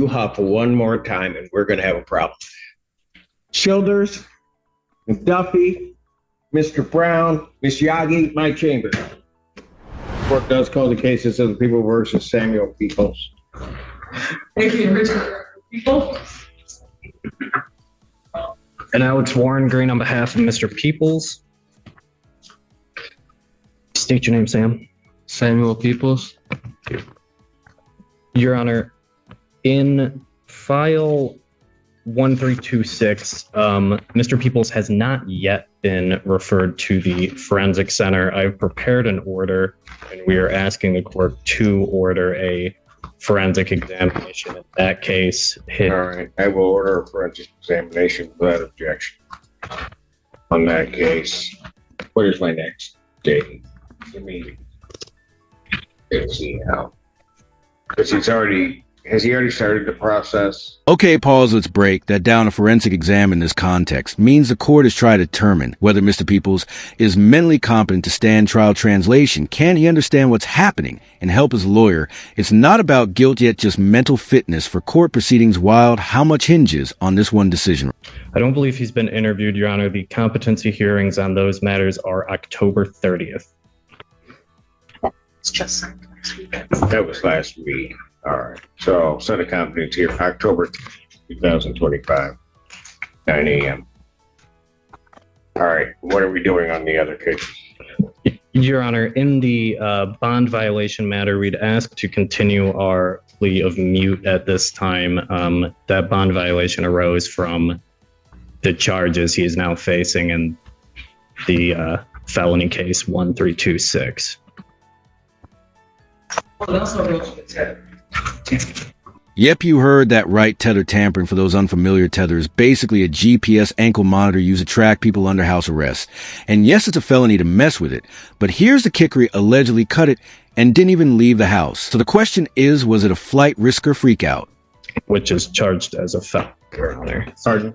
you huff one more time and we're going to have a problem. Childers, Duffy, Mr. Brown, Miss Yagi, my chamber. Court does call the cases of the people versus Samuel Peoples. Thank you, Richard People. And Alex Warren Green on behalf of Mr. Peoples. State your name, Sam. Samuel Peoples. Your Honor, in file 1326, Mr. Peoples has not yet been referred to the forensic center. I've prepared an order, and we are asking the court to order a forensic examination in that case. All right, I will order a forensic examination without objection on that case. What is my next date? Let me see now. Because has he already started the process? Okay, pause, let's break. That down a forensic exam in this context means the court is trying to determine whether Mr. Peoples is mentally competent to stand trial. Translation, can he understand what's happening and help his lawyer? It's not about guilt yet, just mental fitness for court proceedings. Wild, how much hinges on this one decision? I don't believe he's been interviewed, Your Honor. The competency hearings on those matters are October 30th. It's just last week. That was last week. All right. So set of competency here, October 2025, 9 a.m. All right. What are we doing on the other cases? Your Honor, in the bond violation matter, we'd ask to continue our plea of mute at this time. That bond violation arose from the charges he is now facing in the felony case 1326. Well, also arose from the Tether. Yep, you heard that right. Tether tampering, for those unfamiliar, Tether is basically a GPS ankle monitor used to track people under house arrest. And yes, it's a felony to mess with it, but here's the kicker: allegedly cut it and didn't even leave the house. So the question is, was it a flight risk or freak out? Which is charged as a felony, Your Honor. Sergeant.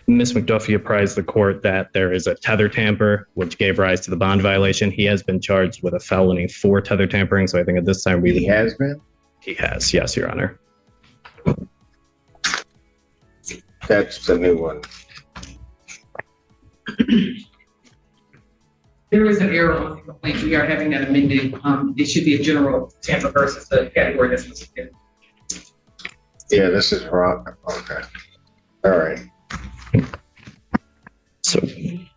Ms. McDuffie apprised the court that there is a tether tamper, which gave rise to the bond violation. He has been charged with a felony for tether tampering, so I think at this time He has been? He has, yes, Your Honor. That's the new one. There is an error on the complaint. We are having that amended. It should be a general tamper versus the category that's listed. Yeah, this is wrong. Okay. All right. So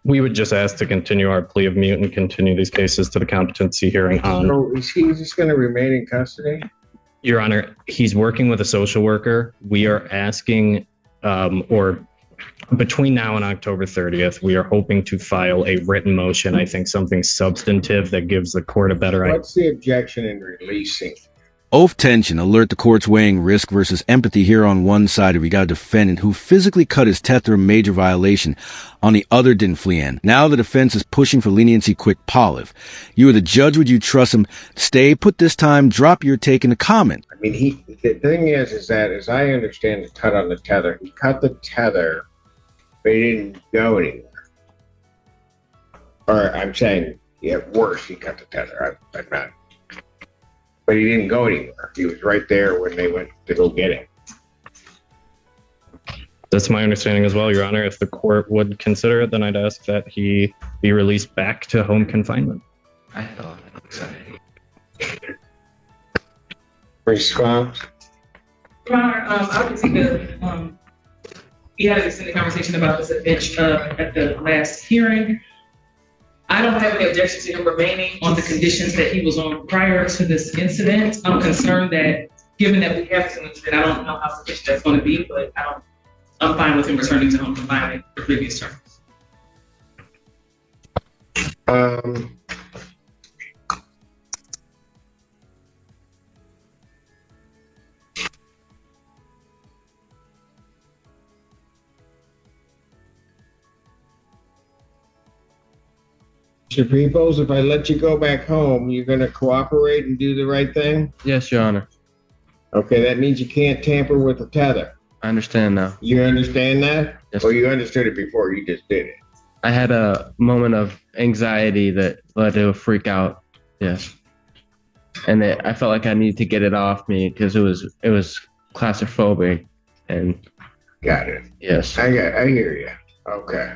we would just ask to continue our plea of mute and continue these cases to the competency hearing on. So is he just going to remain in custody? Your Honor, he's working with a social worker. We are asking, or between now and October 30th, we are hoping to file a written motion. I think something substantive that gives the court a better idea. What's the objection in releasing? Oath tension, alert the court's weighing risk versus empathy. Here on one side, we got a defendant who physically cut his Tether, a major violation. On the other, didn't flee in. Now the defense is pushing for leniency, quick poliv. You are the judge, would you trust him? Stay put this time, drop your take in the comment. I mean, the thing is that as I understand the cut on the tether, he cut the tether, but he didn't go anywhere. Or I'm saying, yeah, worse, he cut the tether. I'm not. But he didn't go anywhere. He was right there when they went to go get him. That's my understanding as well, Your Honor. If the court would consider it, then I'd ask that he be released back to home confinement. I had a lot of anxiety. Response? Your Honor, obviously we had an extended conversation about this at the last hearing. I don't have any objection to him remaining on the conditions that he was on prior to this incident. I'm concerned that, given that we have this incident, I don't know how sufficient that's going to be, but I'm fine with him returning to home confinement for previous terms. Mr. Peoples, if I let you go back home, you're going to cooperate and do the right thing? Yes, Your Honor. Okay, that means you can't tamper with the tether. I understand now. You understand that? Yes. Or you understood it before, you just did it? I had a moment of anxiety that led to a freak out. Yes. and I felt like I needed to get it off me because it was claustrophobic, and Got it. yes, I hear you. Okay.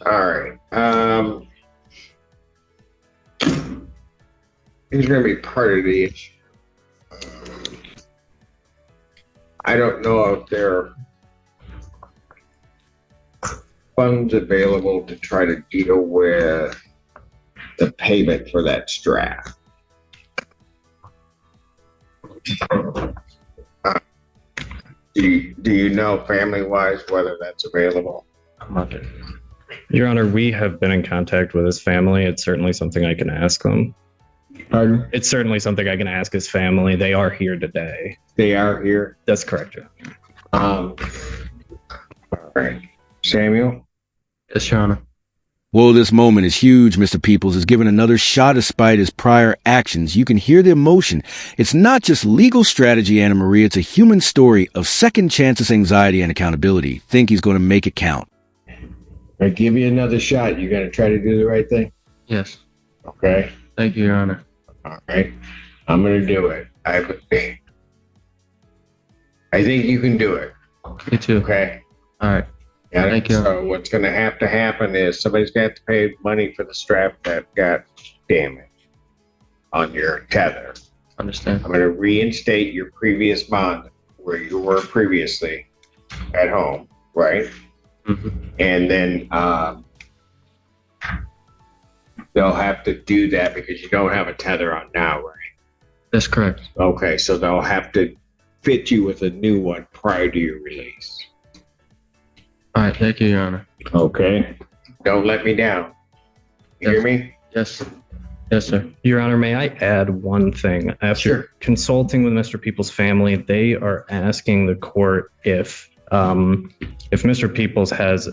All right. He's going to be part of the issue. I don't know if there are funds available to try to deal with the payment for that strap. Do you know family-wise whether that's available? mother. Your Honor, we have been in contact with his family. It's certainly something I can ask them. Pardon? It's certainly something I can ask his family. They are here today. They are here. That's correct, Your Honor. All right. Samuel? Yes, Your Honor. Whoa, this moment is huge. Mr. Peoples is given another shot despite his prior actions. You can hear the emotion. It's not just legal strategy, Anna Maria. It's a human story of second chances, anxiety, and accountability. Think he's going to make it count. I give you another shot. You going to try to do the right thing? Yes. Okay. Thank you, Your Honor. All right. I'm going to do it. I think you can do it. Me too. Okay. All right. Yeah. Thank you. So what's going to happen is somebody's got to pay money for the strap that got damaged on your tether. Understand. I'm going to reinstate your previous bond where you were previously at home, right? Mm-hmm. And then they'll have to do that because you don't have a tether on now, right? That's correct. Okay, so they'll have to fit you with a new one prior to your release. All right. Thank you, Your Honor. Okay. Don't let me down. You hear me? Yes. Yes, sir. Your Honor, may I add one thing? After Sure. consulting with Mr. Peoples' family, they are asking the court if Mr. Peoples has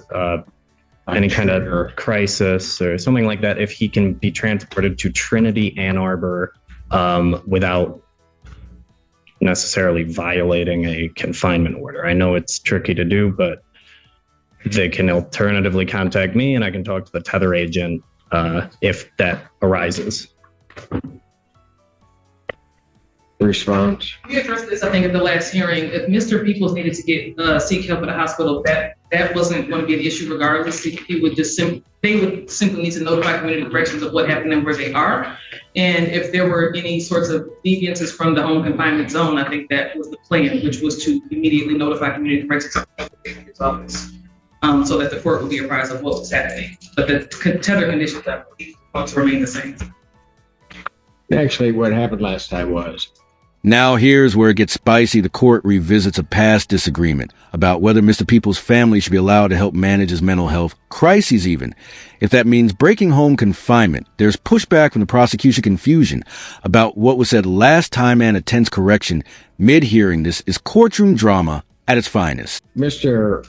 any kind of crisis or something like that, if he can be transported to Trinity, Ann Arbor, without necessarily violating a confinement order. I know it's tricky to do, but they can alternatively contact me and I can talk to the tether agent if that arises. Response. We addressed this, I think, at the last hearing. If Mr. Peoples needed to get seek help at the hospital, that wasn't going to be an issue regardless. He would just they would simply need to notify community corrections of what happened and where they are. And if there were any sorts of deviances from the home confinement zone, I think that was the plan, which was to immediately notify community corrections office, so that the court would be apprised of what was happening. But the tether conditions, I believe, want to remain the same. Actually, what happened last time was Now here's where it gets spicy. The court revisits a past disagreement about whether Mr. Peoples' family should be allowed to help manage his mental health crises even. If that means breaking home confinement, there's pushback from the prosecution confusion about what was said last time and a tense correction. Mid-hearing, this is courtroom drama at its finest. Mr.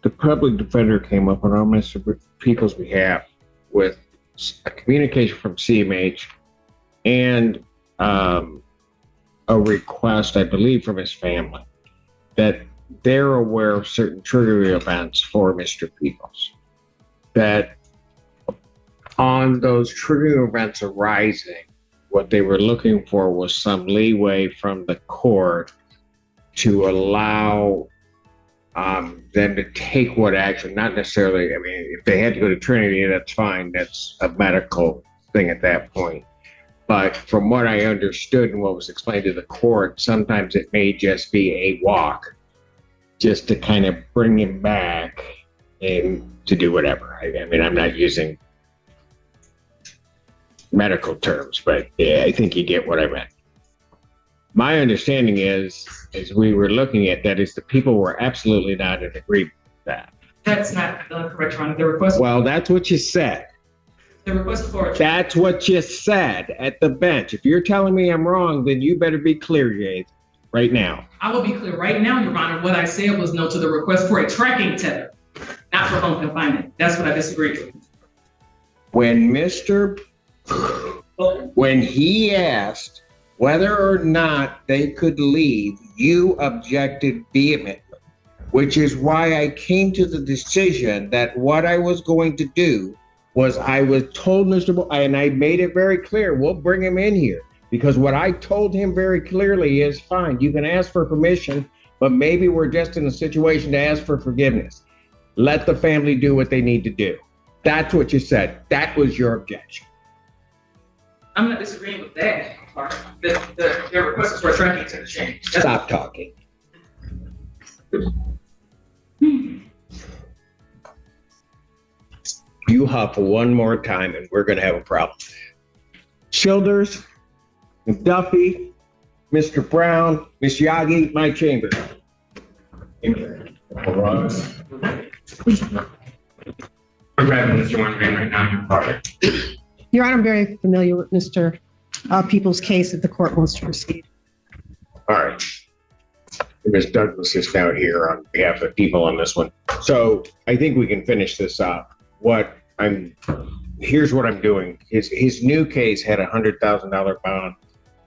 The public defender came up on Mr. Peoples' behalf with a communication from CMH and a request, I believe, from his family that they're aware of certain triggering events for Mr. Peoples. That on those triggering events arising, what they were looking for was some leeway from the court to allow them to take what action, not necessarily, I mean, if they had to go to Trinity, that's fine. That's a medical thing at that point. But from what I understood and what was explained to the court, sometimes it may just be a walk just to kind of bring him back and to do whatever. I mean, I'm not using medical terms, but yeah, I think you get what I meant. My understanding is, as we were looking at that, is the people were absolutely not in agreement with that. That's not correct, Your Honor. The request. Well, that's what you said. The request for. That's what you said at the bench. If you're telling me I'm wrong, then you better be clear, Jade, right now. I will be clear right now, Your Honor. What I said was no to the request for a tracking tether, not for home confinement. That's what I disagreed with. When he asked whether or not they could leave, you objected vehemently, which is why I came to the decision that what I was going to do was I was told Mr. and I made it very clear, we'll bring him in here. Because what I told him very clearly is, fine, you can ask for permission, but maybe we're just in a situation to ask for forgiveness. Let the family do what they need to do. That's what you said. That was your objection. I'm not disagreeing with that part. The request is for tracking to the change. Stop talking. You huff one more time and we're going to have a problem. Childers, Duffy, Mr. Brown, Miss Yagi, my chamber. I'm grabbing Mr. Wondering right now. Your Honor, I'm very familiar with Mr. Peoples' case if the court wants to proceed. All right. Ms. Douglas is now here on behalf of the people on this one. So I think we can finish this up. Here's what I'm doing. His new case had $100,000 bond.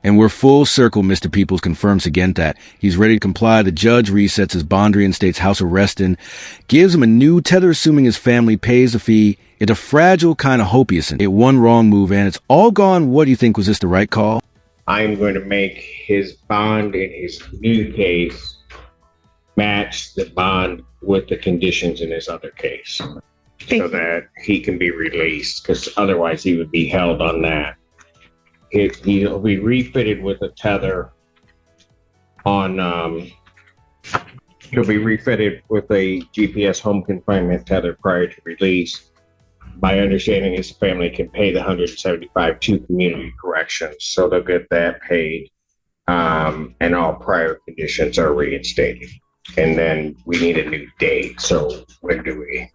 And we're full circle, Mr. Peoples confirms again that he's ready to comply. The judge resets his bond, reinstates house arrest, and gives him a new tether, assuming his family pays the fee. It's a fragile kind of hope, it one wrong move, and it's all gone. What do you think? Was this the right call? I'm going to make his bond in his new case match the bond with the conditions in his other case so that he can be released, because otherwise he would be held on that. He'll be refitted with a tether on, he'll be refitted with a GPS home confinement tether prior to release. My understanding is the family can pay the $175 to community corrections, so they'll get that paid, and all prior conditions are reinstated. And then we need a new date. So when do we?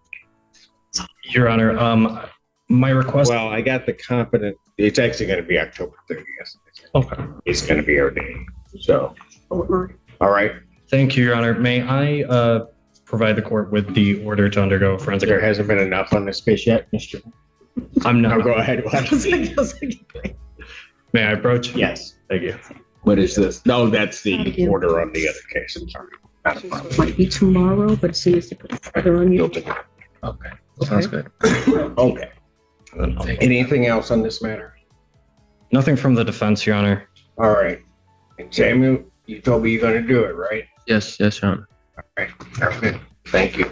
Your Honor, my request. Well, I got the competent. It's actually going to be October 30th. Okay. It's going to be our day. So, all right. Thank you, Your Honor. May I provide the court with the order to undergo forensic? There hasn't been enough on this case yet, Mr. I'm not. No, go ahead. May I approach? Yes. Thank you. What is this? No, that's Thank the you. order on the other case. I'm sorry. Not a So problem. it might be tomorrow, but as soon as they put the tether on you. Okay. Sounds good. Okay. Anything else on this matter? Nothing from the defense, Your Honor. All right. And Samuel, you told me you're going to do it, right? Yes, Your Honor. All right. That's good. Thank you.